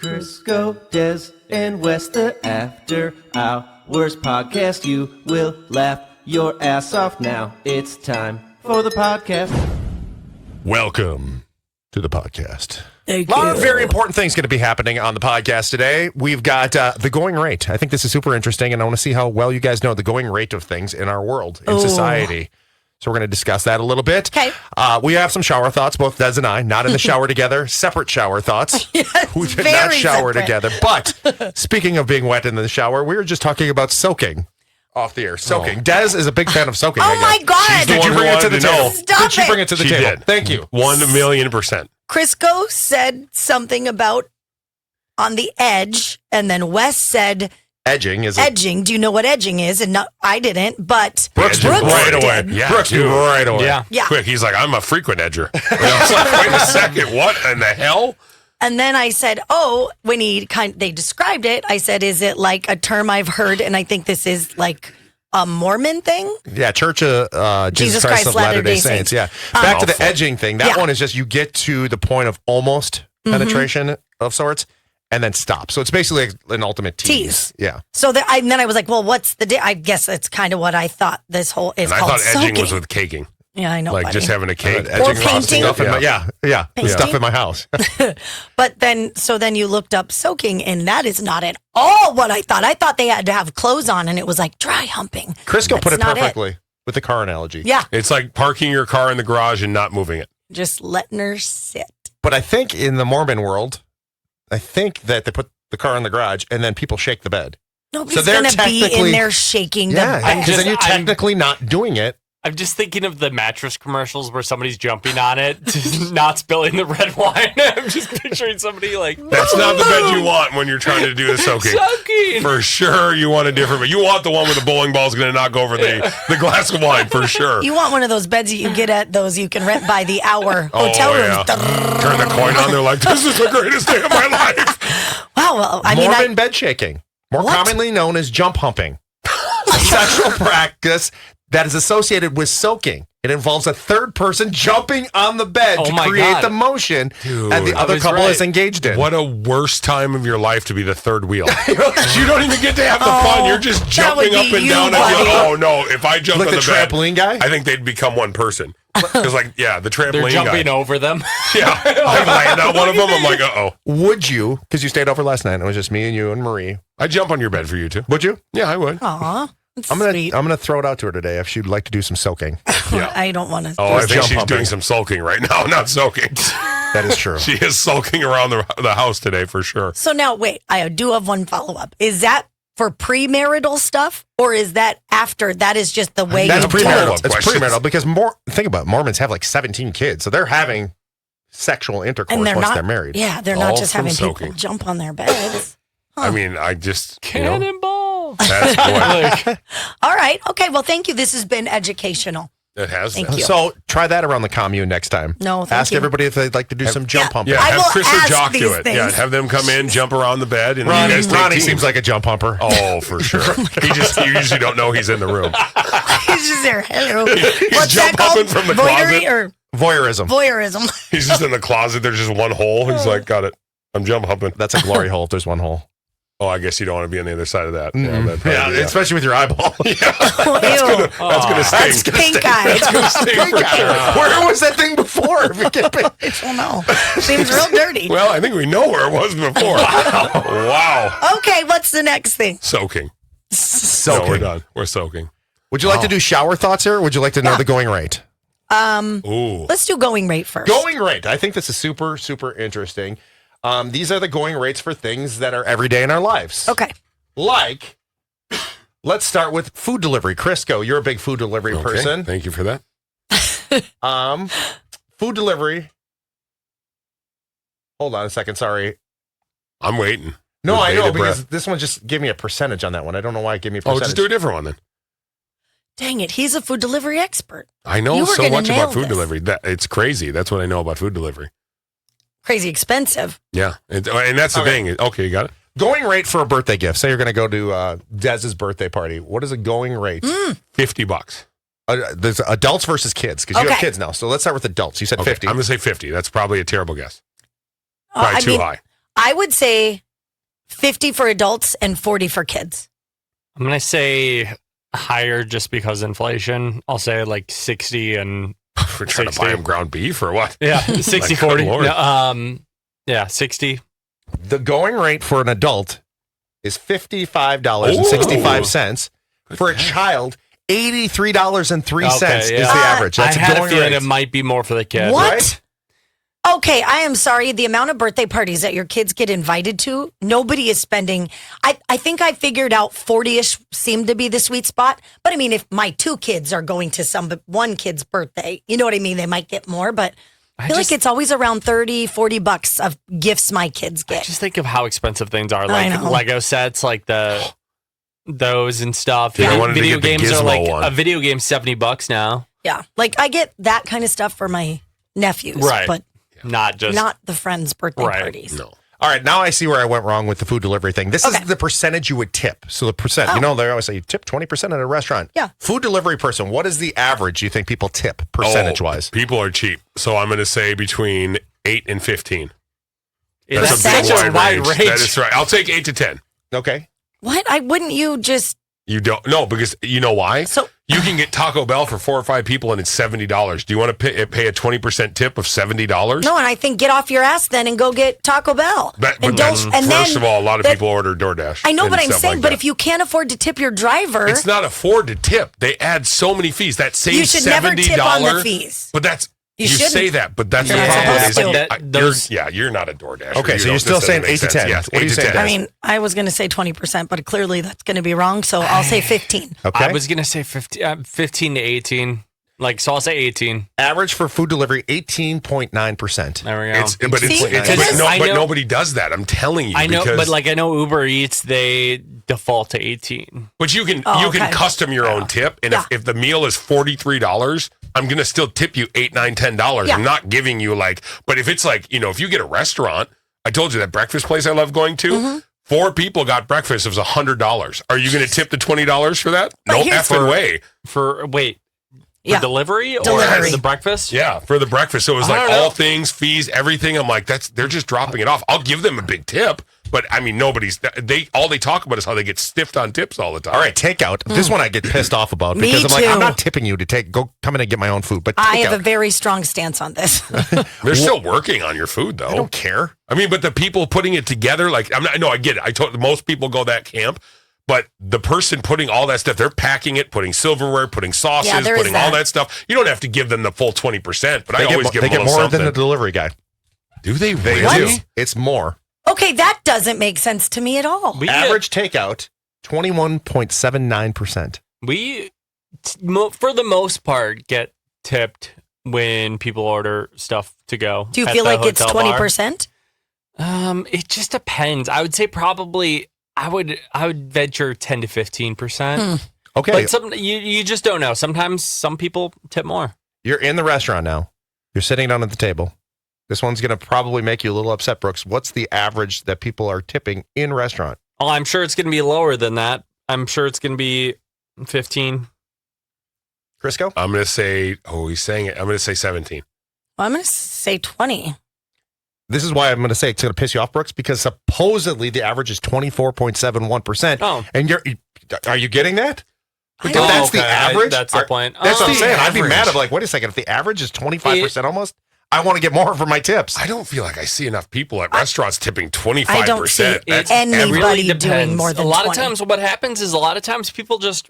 Crisco, Des, and Wes, the After Hours podcast. You will laugh your ass off now. It's time for the podcast. Welcome to the podcast. Thank A lot you. of very important things going to be happening on the podcast today. We've got the going rate. I think this is super interesting, and I want to see how well you guys know the going rate of things in our world, in society. So we're going to discuss that a little bit. Okay. We have some shower thoughts, both Des and I, not in the shower together, separate shower thoughts. Yes, We did not very shower separate. together. But speaking of being wet in the shower, we were just talking about soaking off the air. Soaking. Des is a big fan of soaking. Oh I guess. my God. Did you one bring who it to the wanted to table? know. Stop Did you bring it. it to the She table? did. Thank you. 1,000,000%. Crisco said something about on the edge, and then Wes said Edging is a edging. Do you know what edging is? And I didn't, but Brooks Edging right did. away. Yeah, Brooks dude. right away. Yeah. Quick. He's like, I'm a frequent edger. And I was like, wait a second. What in the hell? And then I said, "Oh, when they described it, I said, is it like a term I've heard? And I think this is like a Mormon thing. Yeah, Church of Jesus Christ of Latter-day Saints. Yeah. Back to the edging thing. That Yeah. one is just you get to the point of almost penetration of sorts and then stop. So it's basically an ultimate tease. Tease. Yeah. So and then I was like, well, what's the? I guess that's kind of what I thought. This whole is And I called thought edging soaking. was with caking. Yeah, I know. Like buddy. just having a cake. Edging painting. stuff in my, yeah. Painting. Stuff in my house. But then you looked up soaking, and that is not at all what I thought. I thought they had to have clothes on, and it was like dry humping. Crisco put That's it not perfectly with the car analogy. Yeah, It's like parking your car in the garage and not moving it. just letting her sit. But I think in the Mormon world, I think that they put the car in the garage and then people shake the bed. Nobody's they're going to be in technically- there shaking the Yeah, bed. because then you're technically not doing it. I'm just thinking of the mattress commercials where somebody's jumping on it, to not spilling the red wine. I'm just picturing somebody like That's not the bed you want when you're trying to do the soaking. soaking. For sure, you want a different bed. You want the one where the bowling ball's going to knock over the glass of wine, for sure. You want one of those beds that you get at those you can rent by the hour Oh, hotel yeah. rooms. Turn the coin on, they're like, this is the greatest day of my life. Wow, well, I mean, Mormon bed shaking, more What? commonly known as jump humping, a sexual practice that is associated with soaking. It involves a third person jumping on the bed Oh to my create God. the motion Dude, that the other was couple right. is engaged in. What a worse time of your life to be the third wheel. You don't even get to have the fun. You're just that would jumping up be and you, down. buddy. Oh, no. If I jumped Like on the the bed, trampoline guy? I think they'd become one person. Because, like, yeah, the They're trampoline jumping guy. over them. Yeah. I land on one of them. I'm like, uh-oh. Would you, because you stayed over last night, and it was just me and you and Marie. I'd jump on your bed for you, too. Would you? Yeah, I would. aw, that's I'm gonna sweet. throw it out to her today if she'd like to do some soaking. Yeah. I don't want to. Oh, I Just think jump she's humping. doing some sulking right now, not soaking. That is true. She is sulking around the house today for sure. So now, wait, I do have one follow up. Is that for premarital stuff, or is that after? That is just the way That's you pre- tell. follow-up premarital. It's questions. premarital because think about it, Mormons have like 17 kids, so they're having sexual intercourse And they're once not they're married. Yeah, they're not All just from having soaking. people jump on their beds. I mean, I just, you know, Cannonball. that's what All right. Okay. Well, thank you. This has been educational. it has. Thank been. you. So try that around the commune next time. No, thank Ask you. everybody if they'd like to do some jump humping. Yeah, I have will Chris or ask Jock do these it. Yeah, things. have them come in, jump around the bed, and you guys take Ronnie teams. seems like a jump humper. Oh, for sure. You usually don't know he's in the room. He's just there. Hello. He's What's that jump called? humping from the Voyeury closet. or Voyeurism. voyeurism? He's just in the closet. There's just one hole. He's like, got it. I'm jump humping. That's a glory hole if there's one hole. Oh, I guess you don't want to be on the other side of that. Mm-hmm. that'd probably be- especially with your eyeball. Ew. That's gonna sting. Pink eye. Sting for sure. Where was that thing before? If it get big? I don't know. Seems real dirty. Well, I think we know where it was before. Wow. Okay. What's the next thing? Soaking. No, we're Soaking. done. We're soaking. Would you like to do shower thoughts here, or would you like to know the going rate? Ooh. Let's do going rate first. Going rate. I think this is super, super interesting. These are the going rates for things that are every day in our lives. Okay. Like, let's start with food delivery. Crisco, you're a big food delivery Okay, person. thank you for that. Food delivery. Hold on a second. Sorry. I'm waiting. No, With I know bated because breath. this one just gave me a percentage on that one. I don't know why it gave me a Oh, percentage. just do a different one then. Dang it. He's a food delivery expert. I know You were so gonna much nail about food this. delivery. It's crazy. That's what I know about food delivery. Crazy expensive. Yeah. And that's the Okay. thing. Okay, you got it? Going rate for a birthday gift. Say you're going to go to Dez's birthday party. What is a going rate? $50. There's adults versus kids because you have Okay. kids now. So let's start with adults. You said Okay, 50. I'm going to say 50. That's probably a terrible guess. I Probably too mean, high. I would say 50 for adults and 40 for kids. I'm going to say higher just because inflation. I'll say like 60 and We're trying 60. to buy him ground beef or what? yeah, 60, My 40. good Lord. No, yeah, 60. The going rate for an adult is $55.65. For a child, $83.03 Okay, is yeah. the average. That's I had a going feeling rate. it might be more for the kid. What? Right? Okay, I am sorry. The amount of birthday parties that your kids get invited to, nobody is spending. I think I figured out 40-ish seemed to be the sweet spot. But I mean, if my 2 kids are going to one kid's birthday, you know what I mean? They might get more, but I feel like it's always around $30-$40 of gifts my kids get. Just think of how expensive things are. I Like know. Lego sets, like those and stuff. Yeah, I wanted to Video get the games are Gizmo like one. a video game $70 now. Yeah, like I get that kind of stuff for my nephews, Right. but Not just not the friends' birthday Right. parties. No. All right, now I see where I went wrong with the food delivery thing. This Okay. is the percentage you would tip. So the percent, you know, they always say you tip 20% at a restaurant. Yeah. Food delivery person, what is the average you think people tip percentage-wise? People are cheap. So I'm going to say between 8 and 15. It's That's That's a such big a wide range. That is right. I'll take 8 to 10. Okay. What? Wouldn't you just You don't no, because you know why? So- you can get Taco Bell for 4 or 5 people and it's $70. Do you want to pay a 20% tip of $70? No, and I think get off your ass then and go get Taco Bell. But that's, first of all, a lot of people order DoorDash. I know, and but I'm stuff saying, like but that. if you can't afford to tip your driver, it's not afford to tip. They add so many fees. That same you should $70, never tip on the fees. But that's You you shouldn't. say that, but that's You're the not problem. supposed Is to. that But those- you're not a DoorDash. Okay, so you're still saying 8 to 10. Yes, What are 8 you to saying, 10. I mean, I was going to say 20%, but clearly that's going to be wrong. So I'll say 15. Okay. I was going to say 15 to 18. Like, so I'll say 18. Average for food delivery, 18.9%. There we go. See? But nobody does that. I'm telling you. I know, because, but like I know Uber Eats, they default to 18. But you can Oh, you can okay. custom your own tip, and Yeah. if the meal is $43, I'm gonna still tip you $8, $9, $10. Yeah. I'm not giving you like. But if it's like if you get a restaurant, I told you that breakfast place I love going to. Mm-hmm. 4 people got breakfast. It was $100. Are you going to tip the $20 for that? But No here's- effing way. For Yeah. delivery or Delivery. the breakfast? Yeah, for the breakfast. So it was I like don't know. all things, fees, everything. I'm like, they're just dropping it off. I'll give them a big tip, but I mean, all they talk about is how they get stiffed on tips all the time. All right, takeout. This one I get pissed off about Me because I'm like, I'm too. not tipping you to come in and get my own food, but I have a takeout. very strong stance on this. They're still working on your food though. I don't care. I mean, but the people putting it together, like I get it. I told most people go that camp, but the person putting all that stuff, they're packing it, putting silverware, putting sauces, Yeah, there is putting all that. that stuff. You don't have to give them the full 20%, but I always give they them get a more little than the something. delivery guy. Do they They really? do. It's more. Okay, that doesn't make sense to me at all. Average takeout, 21.79%. For the most part, get tipped when people order stuff to go. Do you at feel the like it's hotel bar. 20%? It just depends. I would say probably I would venture 10 to 15%. Okay, But you just don't know. Sometimes some people tip more. you're in the restaurant now. You're sitting down at the table. This one's going to probably make you a little upset, Brooks. What's the average that people are tipping in restaurant? Oh, I'm sure it's going to be lower than that. I'm sure it's going to be 15. Crisco? I'm going to say, he's saying it. I'm going to say 17. Well, I'm going to say 20. This is why I'm going to say it's going to piss you off, Brooks, because supposedly the average is 24.71%. Oh. And are you getting that? If don't- that's the okay. average. That's the point. That's what I'm Oh. saying. I'd be average. mad. I'm like, wait a second. If the average is 25% almost, I want to get more for my tips. I don't feel like I see enough people at restaurants tipping 25%. I don't see That's anybody really doing depends. more than a lot 20. of times what happens is people just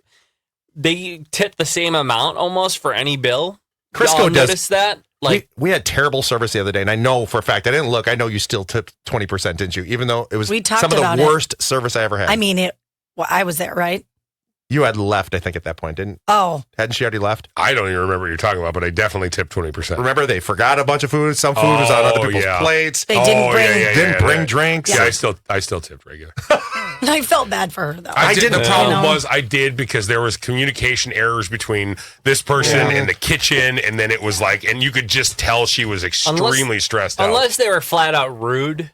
they tip the same amount almost for any bill. Crisco Y'all does- notice that? Like we had terrible service the other day, and I know for a fact, I didn't look. I know you still tipped 20%, didn't you? Even though it was We talked some of about the it. worst service I ever had. I mean, I was there, right? You had left, I think, at that point, Oh, hadn't she already left? I don't even remember what you're talking about, but I definitely tipped 20%. Remember, they forgot a bunch of food. Some food was on other people's yeah. plates. they didn't bring. Didn't bring drinks. Yeah, I still tipped regular. I felt bad for her, though. I did. The problem You know? was I did because there was communication errors between this person and the kitchen, and then it was like, and you could just tell she was extremely stressed out. unless they were flat out rude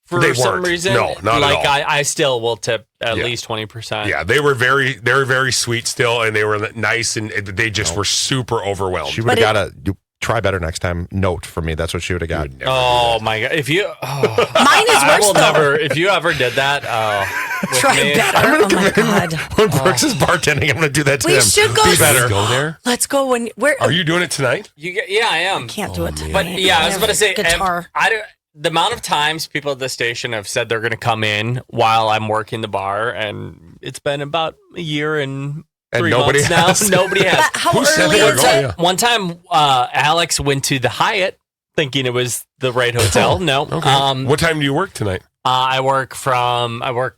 for They some weren't. reason. No, not at like all. I still will tip at Yeah. least 20%. Yeah, they were very sweet still, and they were nice, and they just were super overwhelmed. She would have got a try better next time. Note from me. That's what she would have got. Never do Oh my god! If you, Mine is I worse will though. never. If you ever did that, with Try me, better. Oh my god. When Brooks is bartending, I'm going to do that to We him. should go. Be better. Go there. Let's go when where. Are you doing it tonight? Yeah, I am. Can't do it tonight. But yeah, I was about to say, guitar. the amount of times people at the station have said they're going to come in while I'm working the bar, and it's been about a year and 3 nobody months has. now. Nobody has. But how Who said early they were is going? it? Yeah. One time, Alex went to the Hyatt thinking it was the right hotel. No. Okay. What time do you work tonight? I work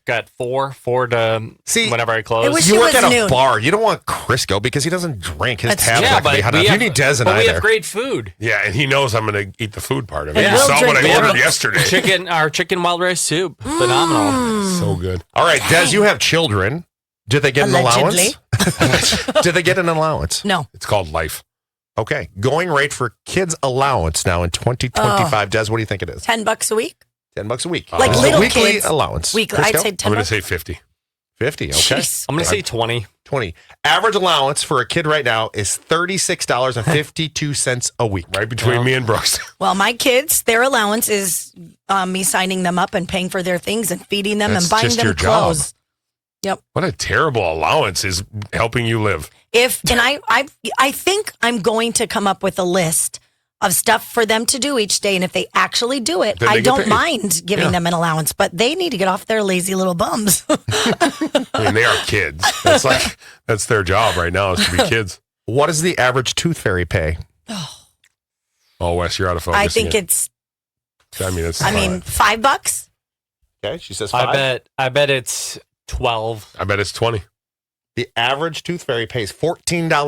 at 4 to See, whenever I close. I wish You it work was at a noon. bar. You don't want Crisco because he doesn't drink. His That's- tabs yeah, not gonna be but hot we enough. have, You need Des and but I we there. have great food. Yeah, and he knows I'm going to eat the food part of it. And You we'll saw what drink I beer. ordered yesterday. Our chicken wild rice soup, phenomenal. So good. All right, Des, you have children. Did they get an Allegedly. allowance? Did they get an allowance? No. It's called life. Okay. Going rate for kids' allowance now in 2025. Des, what do you think it is? $10 a week. $10 a week. Like It's a little weekly kids. allowance. Weekly. I'd Crisco? say I'm 10 going to bucks. say 50. 50. Okay. Jeez. I'm going to say 20. 20. Average allowance for a kid right now is $36.52 a week. Right between me and Brooks. Well, my kids, their allowance is me signing them up and paying for their things and feeding them That's and buying just them your job. clothes. Yep. What a terrible allowance is helping you live. I think I'm going to come up with a list of stuff for them to do each day, and if they actually do it, Then they I get don't paid. mind giving Yeah. them an allowance. But they need to get off their lazy little bums. I mean, they are kids. That's their job right now is to be kids. What does the average tooth fairy pay? Oh, Wes, you're out of focus. I think again. it's. it's. $5. Okay, she says 5. I bet it's 12. I bet it's 20. The average tooth fairy pays $14.87. That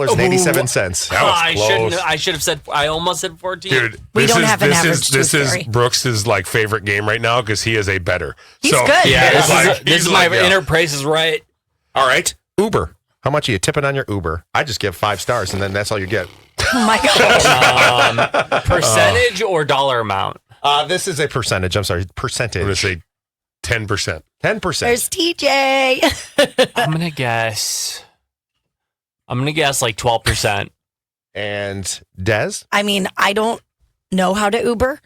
was close. I should have said. I almost said 14. Dude, We this don't is, have an this average is this tooth is fairy. Brooks's like favorite game right now because he is a bettor. He's good. Yeah, He's this like- is, this he's is like, my yeah. inner price is right. All right, Uber. How much are you tipping on your Uber? I just give 5 stars, and then that's all you get. Oh my gosh. Percentage or dollar amount? This is a percentage. I'm sorry, I'm going to percentage. say 10%. 10%. There's TJ. I'm gonna guess like 12%. And Des? I mean, I don't know how to Uber.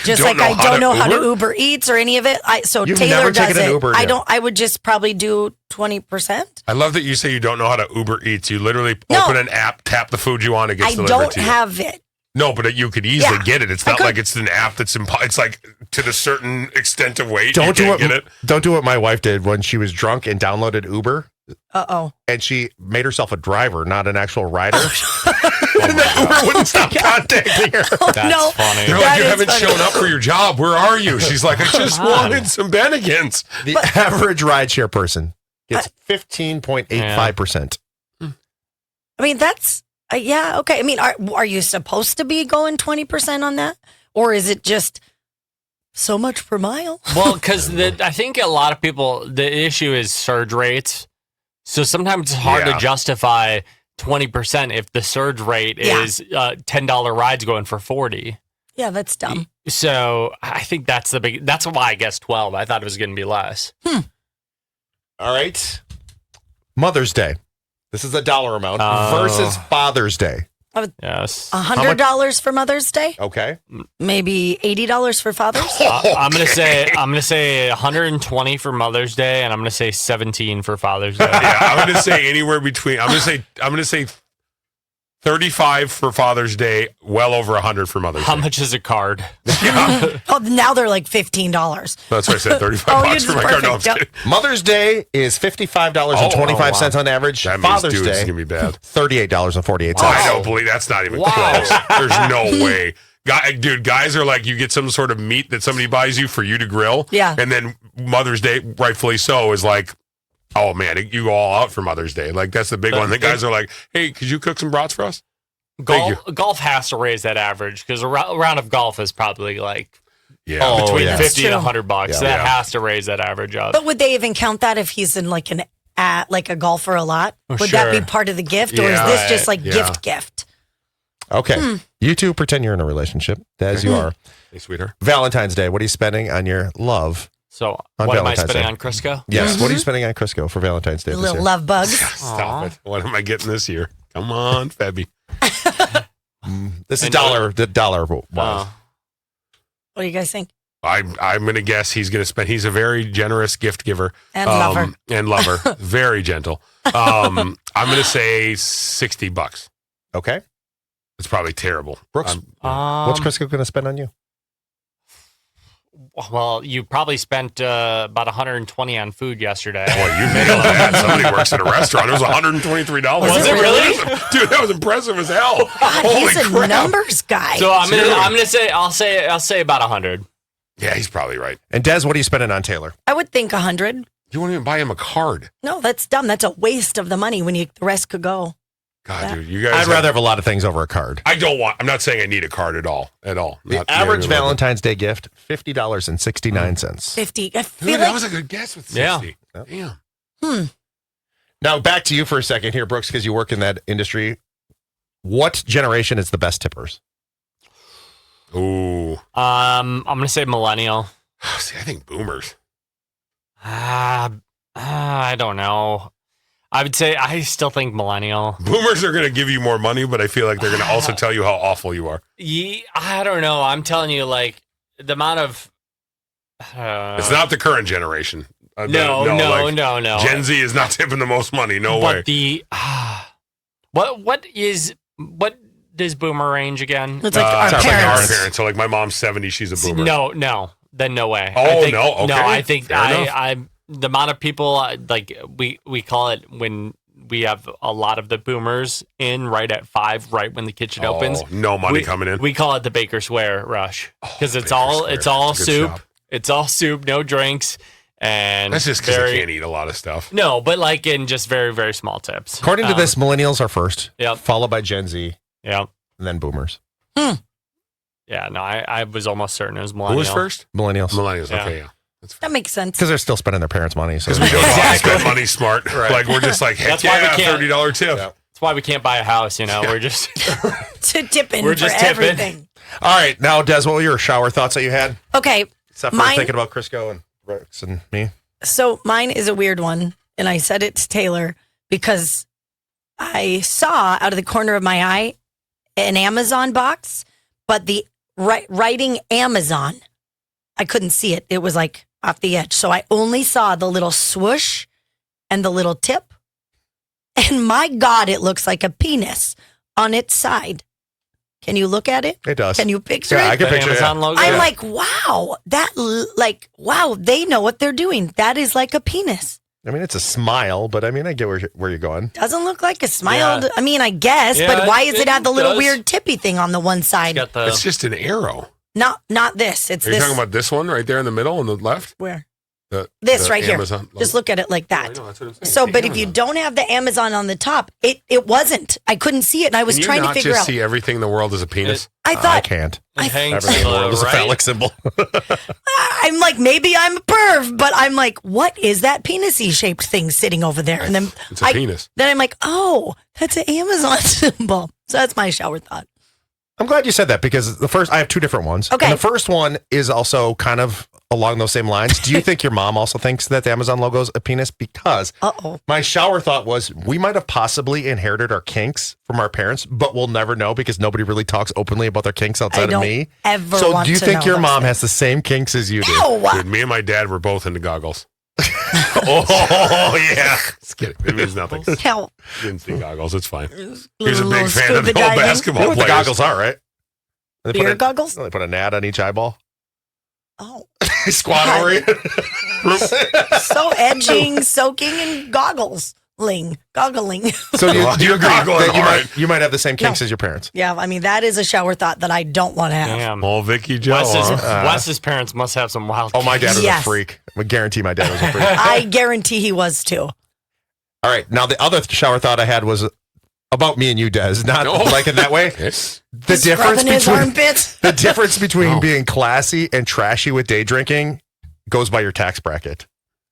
Just Don't like know I how don't to know how to Uber? Uber Eats or any of it. So You've Taylor never does taken an it. Uber I yet. don't. I would just probably do 20%. I love that you say you don't know how to Uber Eats. You literally No. open an app, tap the food you want, it gets I delivered don't to you. have it. No, but you could easily Yeah, get it. It's I not could. like it's an app that's it's like to the certain extent of weight. Don't you do can't what get it. Don't do what my wife did when she was drunk and downloaded Uber, Oh. and she made herself a driver, not an actual rider. Oh and then Uber wouldn't stop contacting her. That's No. funny. They're That like, you is haven't funny. shown up for your job. Where are you? She's like, I just on. wanted some Bennigan's. The average rideshare person gets 15.85%. I mean, that's yeah. Okay. I mean, are you supposed to be going 20% on that, or is it just so much per mile? Well, because I think a lot of people, the issue is surge rates. So sometimes it's hard Yeah. to justify 20% if the surge rate Yeah. is $10 rides going for 40. Yeah, that's dumb. So I think that's that's why I guess 12. I thought it was going to be less. All right. Mother's Day. This is a dollar amount Oh. versus Father's Day. Yes. $100 for Mother's Day, Okay. maybe $80 for Father's. I'm gonna say 120 for Mother's Day, and I'm gonna say 17 for Father's Day. Yeah, I'm going to say anywhere between. I'm going to say 35 for Father's Day, well over 100 for Mother's How Day. much is a card? Oh, now they're like $15. That's why I said 35 Oh, bucks you're for my card. No, I'm perfect. Yep. kidding. Mother's Day is $55.25 on average. That means, Father's dude, it's Day, going to be bad. $38.48. Oh, I don't believe that's not even Wow. close. There's no way. Dude, guys are like, you get some sort of meat that somebody buys you for you to grill. Yeah. And then Mother's Day, rightfully so, is like, oh man, you go all out for Mother's Day. Like, that's the big one. The guys are like, hey, could you cook some brats for us? Golf has to raise that average because a round of golf is probably like Yeah. between yeah. 50 and That's true. $100. Yeah. That Yeah. has to raise that average up. But would they even count that if he's in like a golfer a lot? Oh, Would that be sure. part of the gift, or is Yeah. this just like Yeah. gift? Okay. You two pretend you're in a relationship, as you are. Hey, sweetheart. Valentine's Day. What are you spending on your love? So On what am I Valentine's spending Day. on Crisco? Yes. What are you spending on Crisco for Valentine's Day The this little year? love bugs. Stop it. What am I getting this year? Come on, Febby. This is And- dollar. The dollar wise. What do you guys think? I'm going to guess he's going to spend. He's a very generous gift giver And lover. and lover, very gentle. I'm going to say $60. Okay. It's probably terrible. Brooks, what's Crisco going to spend on you? Well, you probably spent about 120 on food yesterday. Boy, you nailed that. Somebody works at a restaurant. It was $123. Was it really? Dude, that was impressive as hell. God, Holy he's a crap. numbers guy. So I'm Dude. gonna say I'll say about 100. Yeah, he's probably right. And Des, what are you spending on Taylor? I would think 100. You won't even buy him a card. No, that's dumb. That's a waste of the money when the rest could go. God, dude, you guys. I'd rather have a lot of things over a card. I'm not saying I need a card at all. The Not average nearly like Valentine's Day gift, $50.69. 50. I that. feel Dude, that like was a good guess with 60. Yeah. Damn. Now back to you for a second here, Brooks, because you work in that industry. What generation is the best tippers? Ooh. I'm gonna say millennial. See, I think boomers. I don't know. I still think millennial. Boomers are going to give you more money, but I feel like they're going to also tell you how awful you are. I don't know. I'm telling you, like the amount of. It's not the current generation. No. Gen Z is not tipping the most money. No way. But the what does boomer range again? it's like our sounds like parents. ours. Our parents. So like my mom's 70, she's a boomer. No. Then no way. Oh, I think, no? Okay. No, I think Fair enough. I the amount of people like we call it when we have a lot of the boomers in right at 5, right when the kitchen opens. No money coming in. We call it the Baker Square rush because it's Baker all Square. it's all That's a good soup. shop. It's all soup, no drinks, and That's just because I can't eat a lot of stuff. No, but like in just very very small tips. According to this, millennials are first, Yep. followed by Gen Z, Yeah. and then boomers. Yeah, no, I was almost certain it was Who millennial. was first? Millennials. Millennials. Yeah. Okay, yeah. That's That makes sense. Because they're still spending their parents' money. So because we don't want to spend money smart. Like we're just like, heck That's why we yeah, can't. $30 tip. Yeah. That's why we can't buy a house. You know, we're just To tip in We're for just tipping. everything. All right. Now, Des, what were your shower thoughts that you had? Okay. Except for Mine- thinking about Crisco and Brooks and me. So mine is a weird one. And I said it to Taylor because I saw out of the corner of my eye an Amazon box, but the writing Amazon, I couldn't see it. It was like off the edge. So I only saw the little swoosh and the little tip. And my God, it looks like a penis on its side. Can you look at it? It does. Can you picture Yeah, it? I can the picture Amazon it. logo. I'm like, wow, wow, they know what they're doing. That is like a penis. I mean, it's a smile, but I mean, I get where you're going. Doesn't look like a smile. Yeah. I mean, I guess, Yeah, but why does it have the little does. weird tippy thing on the one side? got the It's just an arrow. Not this. It's Are you this. talking about this one right there in the middle on the left? Where? This right here. Amazon logo? Just look at it like I that. know, that's what I'm saying. So, The but if you Amazon. don't have the Amazon on the top, it wasn't. I couldn't see it, and I was Can you trying to not figure just out. see everything in the world as a penis? I I thought can't. it hangs Everything in the to world is a right. phallic symbol. I'm like, maybe I'm a perv, but I'm like, what is that penis-y shaped thing sitting over there? And then It's a penis. Then I'm like, oh, that's an Amazon symbol. So that's my shower thought. I'm glad you said that because I have two different ones. Okay. And the first one is also kind of along those same lines. Do you think your mom also thinks that the Amazon logo is a penis? Because Uh-oh. my shower thought was we might have possibly inherited our kinks from our parents, but we'll never know because nobody really talks openly about their kinks outside don't of me. ever So want do you to think know your those mom things. has the same kinks as you do? No. Dude, me and my dad were both into goggles. Oh, yeah. Just kidding. It means nothing. Hell, Didn't see goggles. It's fine. He's a little big fan of scuba the old diving. You know basketball what the players. goggles are, right? They beer put, goggles? they put a gnat on each eyeball. Oh, Squat God. over you. so edging, soaking, and goggling. So do you agree Goggling, that all right. you might have the same kinks No. as your parents? Yeah, I mean, that is a shower thought that I don't want to have. Damn. Oh, Vicky Joe. Wes's parents must have some wild. Oh, my dad was Yes. a freak. I guarantee my dad was a freak. I guarantee he was too. All right. Now, the other shower thought I had was about me and you, Des. Not No. like in that way. Yes. The difference Scrubbing his between armpits. the difference between being classy and trashy with day drinking goes by your tax bracket.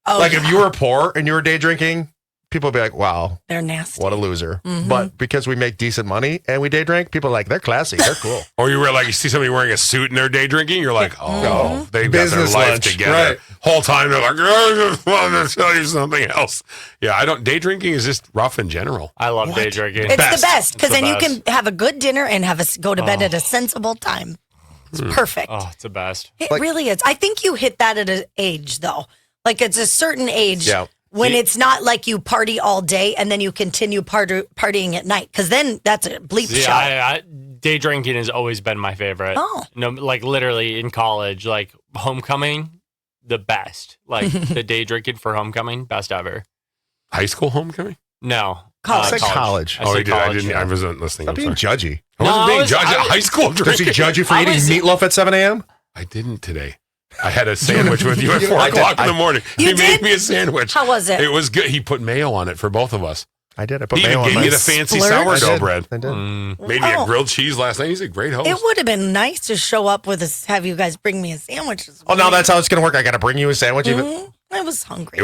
Oh, Like if you were poor and you were day drinking, people will be like, wow, They're nasty. what a loser. But because we make decent money and we day drink, people are like, they're classy. They're cool. Or you see somebody wearing a suit and they're day drinking, you're like, oh, they've got their Business life lunch, together. right. Whole time they're like, I just wanted to tell you something else. Yeah, day drinking is just rough in general. I love day drinking. It's the best because It's the then you best. can have a good dinner and go to bed at a sensible time. It's perfect. Oh, it's the best. It really is. I think you hit that at an age, though. Like it's a certain age Yeah. when it's not like you party all day and then you continue partying at night. Because then that's a bleep show. I day drinking has always been my favorite. Oh. No, like literally in college, like homecoming, the best. Like the day drinking for homecoming, best ever. High school homecoming? No. College. I said college. I Oh, said you did. I college, didn't. yeah. I wasn't listening. Stop I'm being sorry. judgy. I No, wasn't I being was- judged I at was- high school Does drinking. he judge you for I eating was- meatloaf at 7 a.m.? I didn't today. I had a sandwich with you at 4 o'clock in the morning. You He made did? me a sandwich. How was it? It was good. He put mayo on it for both of us. I did. I put He mayo even on gave mine. me the fancy Splurge? I sourdough did. bread. I did. Made me a Wow. grilled cheese last night. He's a great host. It would have been nice to show up with have you guys bring me a sandwich. This Oh, now morning. that's how it's going to work. I got to bring you a sandwich. Even I was hungry.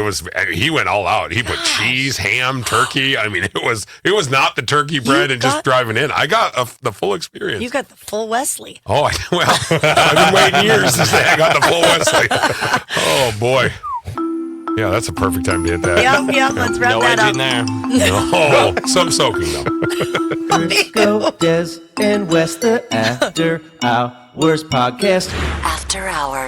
He went all out. He put cheese, ham, turkey. I mean, it was not the turkey bread and just driving in. I got the full experience. You got the full Wesley. Oh, I've been waiting years to say I got the full Wesley. Oh boy. Yeah, that's a perfect time to hit that. Yeah, let's wrap No that edge up. in there. Oh, some soaking though. Go Des and West, the After Hours podcast. After Hours.